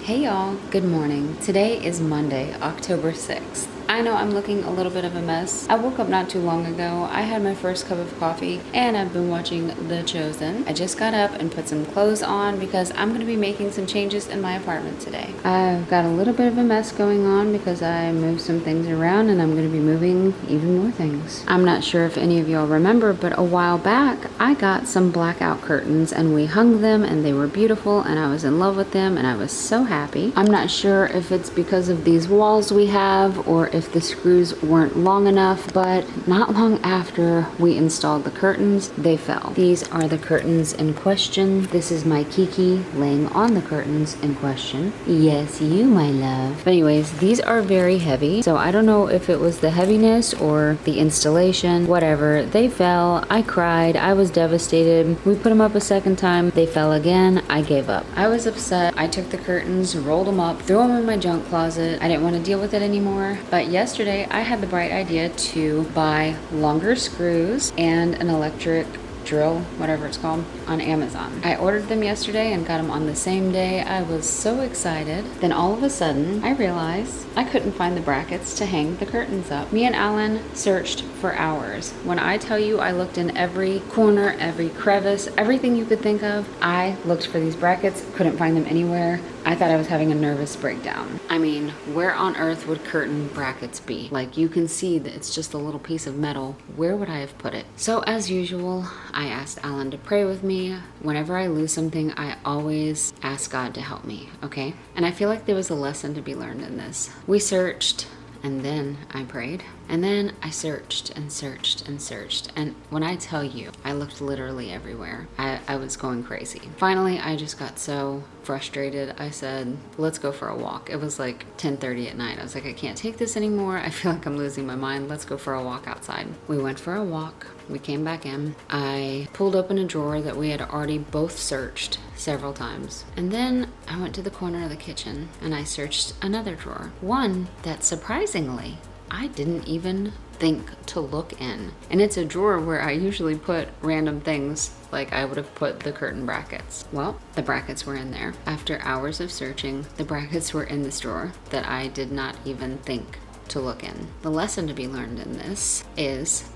Hey y'all, good morning. Today is Monday, October 6th. I know I'm looking a little bit of a mess. I woke up not too long ago. I had my first cup of coffee and I've been watching The Chosen. I just got up and put some clothes on because I'm going to be making some changes in my apartment today. I've got a little bit of a mess going on because I moved some things around and I'm going to be moving even more things. I'm not sure if any of y'all remember, but a while back I got some blackout curtains and we hung them and they were beautiful and I was in love with them and I was so happy. I'm not sure if it's because of these walls we have or if the screws weren't long enough, but not long after we installed the curtains, they fell. These are the curtains in question. This is my Kiki laying on the curtains in question. Yes, you, my love. But anyways, these are very heavy, so I don't know if it was the heaviness or the installation, whatever. They fell. I cried. I was devastated. We put them up a second time. They fell again. I gave up. I was upset. I took the curtains, rolled them up, threw them in my junk closet. I didn't want to deal with it anymore, but yesterday I had the bright idea to buy longer screws and an electric drill, whatever it's called, on Amazon. I ordered them yesterday and got them on the same day. I was so excited. Then all of a sudden, I realized I couldn't find the brackets to hang the curtains up. Me and Alan searched for hours. When I tell you I looked in every corner, every crevice, everything you could think of, I looked for these brackets, couldn't find them anywhere. I thought I was having a nervous breakdown. I mean, where on earth would curtain brackets be? Like, you can see that it's just a little piece of metal. Where would I have put it? So as usual, I asked Alan to pray with me. Whenever I lose something, I always ask God to help me, okay? And I feel like there was a lesson to be learned in this. We searched, and then I prayed. And then I searched and searched and searched. And when I tell you, I looked literally everywhere. I was going crazy. Finally, I just got so frustrated. I said, let's go for a walk. It was like 10:30 at night. I was like, I can't take this anymore. I feel like I'm losing my mind. Let's go for a walk outside. We went for a walk. We came back in. I pulled open a drawer that we had already both searched several times. And then I went to the corner of the kitchen and I searched another drawer. One that surprisingly, I didn't even think to look in. And it's a drawer where I usually put random things, like I would have put the curtain brackets. Well, the brackets were in there. After hours of searching, the brackets were in this drawer that I did not even think to look in. The lesson to be learned in this is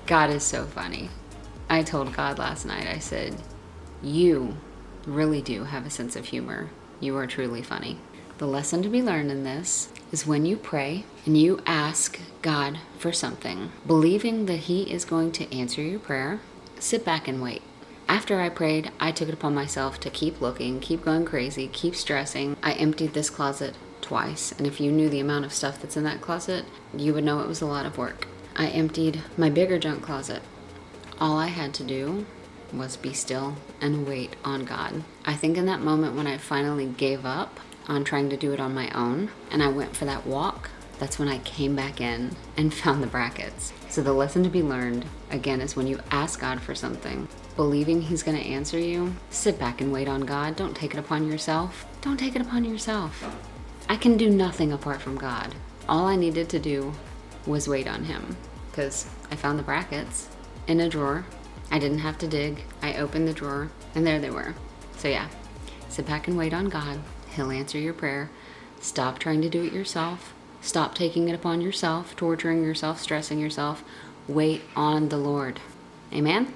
God is so funny. I told God last night, I said, you really do have a sense of humor. You are truly funny. The lesson to be learned in this is when you pray and you ask God for something, believing that He is going to answer your prayer, sit back and wait. After I prayed, I took it upon myself to keep looking, keep going crazy, keep stressing. I emptied this closet twice, and if you knew the amount of stuff that's in that closet, you would know it was a lot of work. I emptied my bigger junk closet. All I had to do was be still and wait on God. I think in that moment when I finally gave up on trying to do it on my own and I went for that walk, that's when I came back in and found the brackets. So the lesson to be learned, again, is when you ask God for something, believing He's going to answer you, sit back and wait on God. Don't take it upon yourself. Don't take it upon yourself. I can do nothing apart from God. All I needed to do was wait on Him because I found the brackets in a drawer. I didn't have to dig. I opened the drawer and there they were. So yeah, sit back and wait on God. He'll answer your prayer. Stop trying to do it yourself. Stop taking it upon yourself, torturing yourself, stressing yourself. Wait on the Lord. Amen?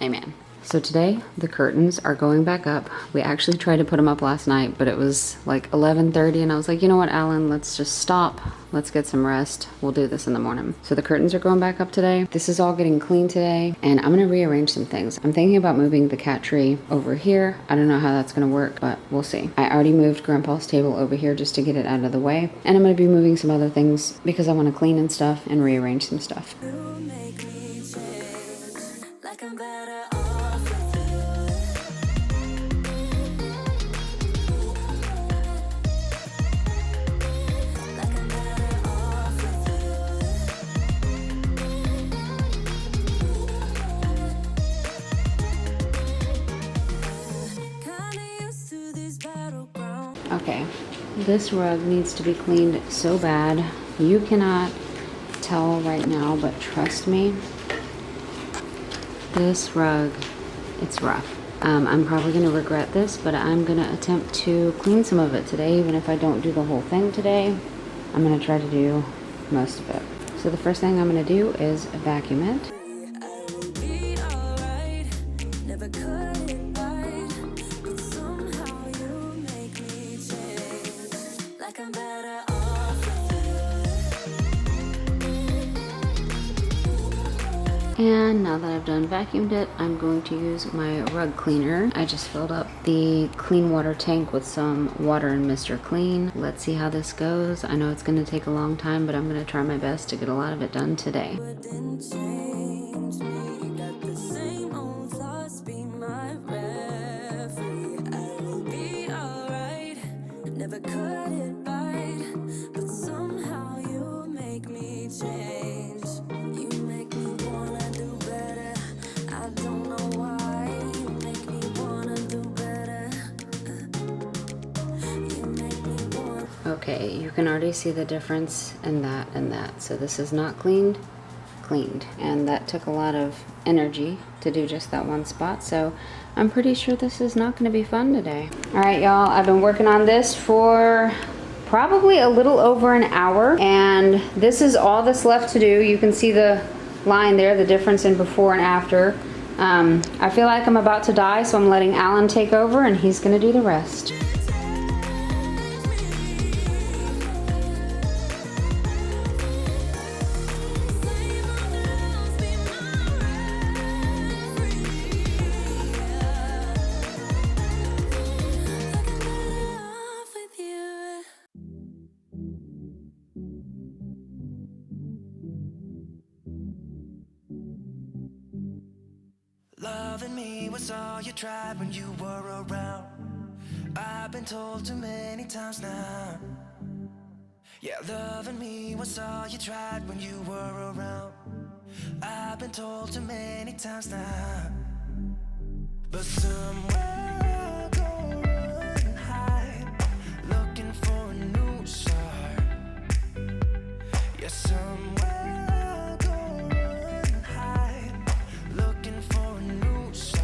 Amen. So today, the curtains are going back up. We actually tried to put them up last night, but it was like 11:30, and I was like, you know what, Alan, let's just stop. Let's get some rest. We'll do this in the morning. So the curtains are going back up today. This is all getting clean today, and I'm gonna rearrange some things. I'm thinking about moving the cat tree over here. I don't know how that's gonna work, but we'll see. I already moved Grandpa's table over here just to get it out of the way, and I'm gonna be moving some other things because I wanna clean and stuff and rearrange some stuff. Okay, this rug needs to be cleaned so bad. You cannot tell right now, but trust me, this rug, it's rough. I'm probably going to regret this, but I'm going to attempt to clean some of it today. Even if I don't do the whole thing today, I'm going to try to do most of it. So the first thing I'm going to do is vacuum it. And now that I've done vacuumed it, I'm going to use my rug cleaner. I just filled up the clean water tank with some water and Mr. Clean. Let's see how this goes. I know it's going to take a long time, but I'm going to try my best to get a lot of it done today. Okay, you can already see the difference in that and that. So this is not cleaned, and that took a lot of energy to do just that one spot. So I'm pretty sure this is not going to be fun today. All right, y'all, I've been working on this for probably a little over an hour, and this is all that's left to do. You can see the line there, the difference in before and after. I feel like I'm about to die, so I'm letting Alan take over, and he's going to do the rest. Loving me was all you tried when you were around. I've been told too many times now. Yeah, loving me was all you tried when you were around. I've been told too many times now. But somewhere I'll go run and hide, looking for a new start. Yeah, somewhere I'll go run and hide, looking for a new start,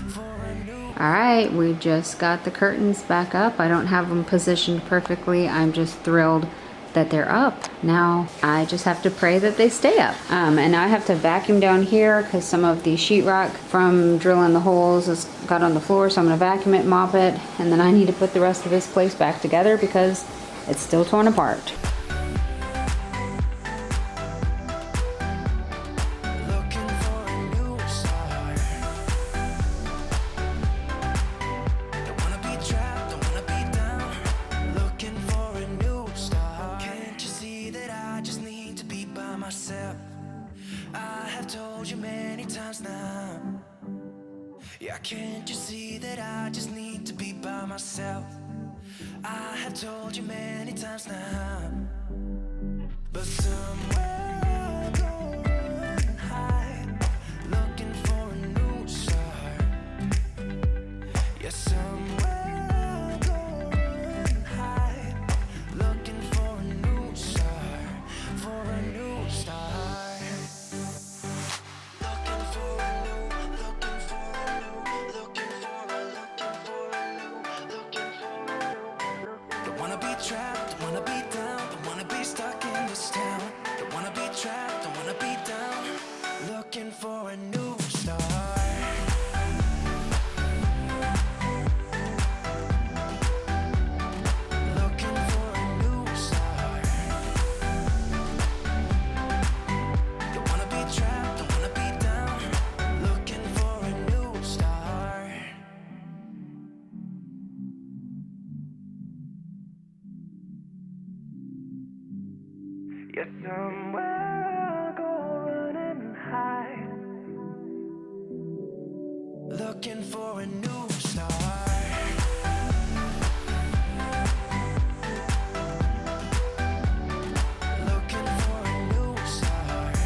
for a new. All right, we just got the curtains back up. I don't have them positioned perfectly. I'm just thrilled that they're up. Now I just have to pray that they stay up. And now I have to vacuum down here because some of the sheetrock from drilling the holes has got on the floor. So I'm gonna vacuum it, mop it, and then I need to put the rest of this place back together because it's still torn apart. Yeah, can't you see that I just need to be by myself? I have told you many times now. But somewhere I'll go run and hide, looking for a new start. Yeah, somewhere I'll go run and hide, looking for a new start, for a new start. Trapped, don't wanna be down, don't wanna be stuck in this town. Don't wanna be trapped, don't wanna be down, looking for a new start. Looking for a new start. Don't wanna be trapped, don't wanna be down, looking for a new start. Yeah, somewhere I'll go run and hide, looking for a new start. Looking for a new start.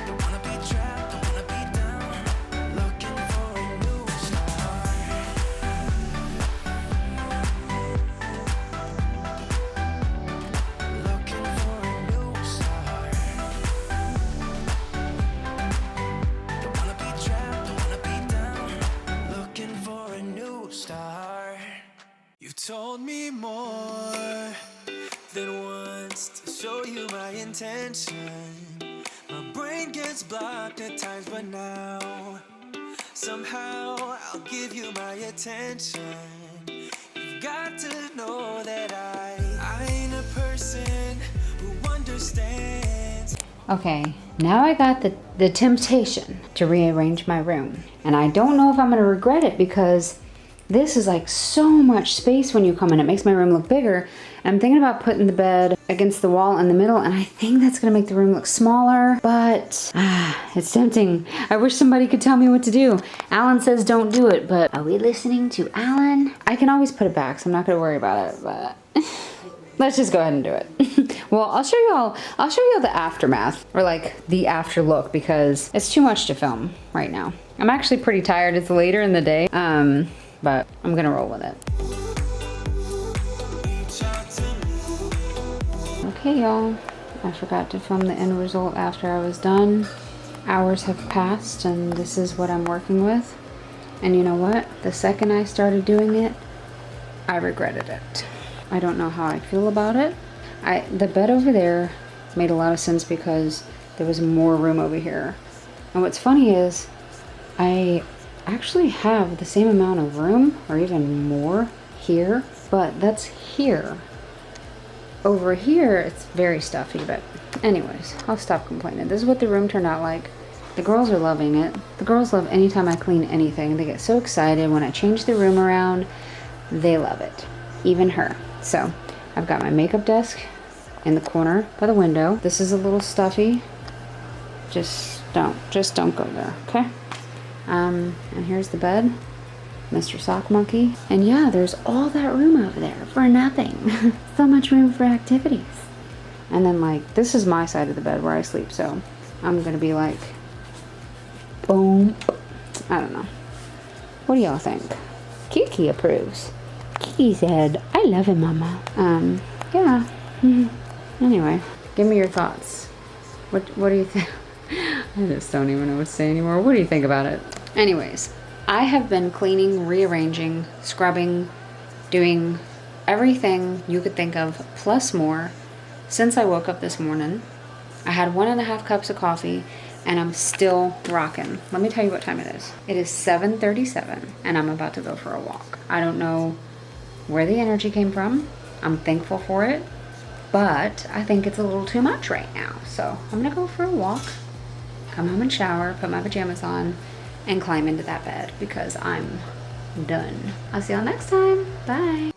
Don't wanna be trapped, don't wanna be down, looking for a new start. told me more than once to show you my intention. My brain gets blocked at times, but now somehow I'll give you my attention. You've got to know that I ain't a person who understands. Okay, now I got the temptation to rearrange my room. And I don't know if I'm gonna regret it because this is like so much space when you come in. It makes my room look bigger. And I'm thinking about putting the bed against the wall in the middle, and I think that's gonna make the room look smaller, but it's tempting. I wish somebody could tell me what to do. Alan says don't do it, but are we listening to Alan? I can always put it back, so I'm not gonna worry about it, but let's just go ahead and do it. Well, I'll show you all the aftermath, or like the after look, because it's too much to film right now. I'm actually pretty tired. It's later in the day, but I'm gonna roll with it. Okay, y'all, I forgot to film the end result after I was done. Hours have passed, and this is what I'm working with. And you know what? The second I started doing it, I regretted it. I don't know how I feel about it. The bed over there made a lot of sense because there was more room over here. And what's funny is I actually have the same amount of room, or even more here, but that's here. Over here, it's very stuffy, but anyways, I'll stop complaining. This is what the room turned out like. The girls are loving it. The girls love anytime I clean anything. They get so excited when I change the room around. They love it. Even her. So, I've got my makeup desk in the corner by the window. This is a little stuffy. Just don't go there, okay? And here's the bed. Mr. Sock Monkey. And yeah, there's all that room over there for nothing. So much room for activities. And then like, this is my side of the bed where I sleep, so I'm gonna be like, boom. I don't know. What do y'all think? Kiki approves. Kiki said, I love it, mama. Yeah. Anyway, give me your thoughts. What do you think? I just don't even know what to say anymore. What do you think about it? Anyways, I have been cleaning, rearranging, scrubbing, doing everything you could think of, plus more, since I woke up this morning. I had 1.5 cups of coffee, and I'm still rocking. Let me tell you what time it is. It is 7:37, and I'm about to go for a walk. I don't know where the energy came from. I'm thankful for it, but I think it's a little too much right now. So I'm gonna go for a walk, come home and shower, put my pajamas on, and climb into that bed because I'm done. I'll see y'all next time. Bye.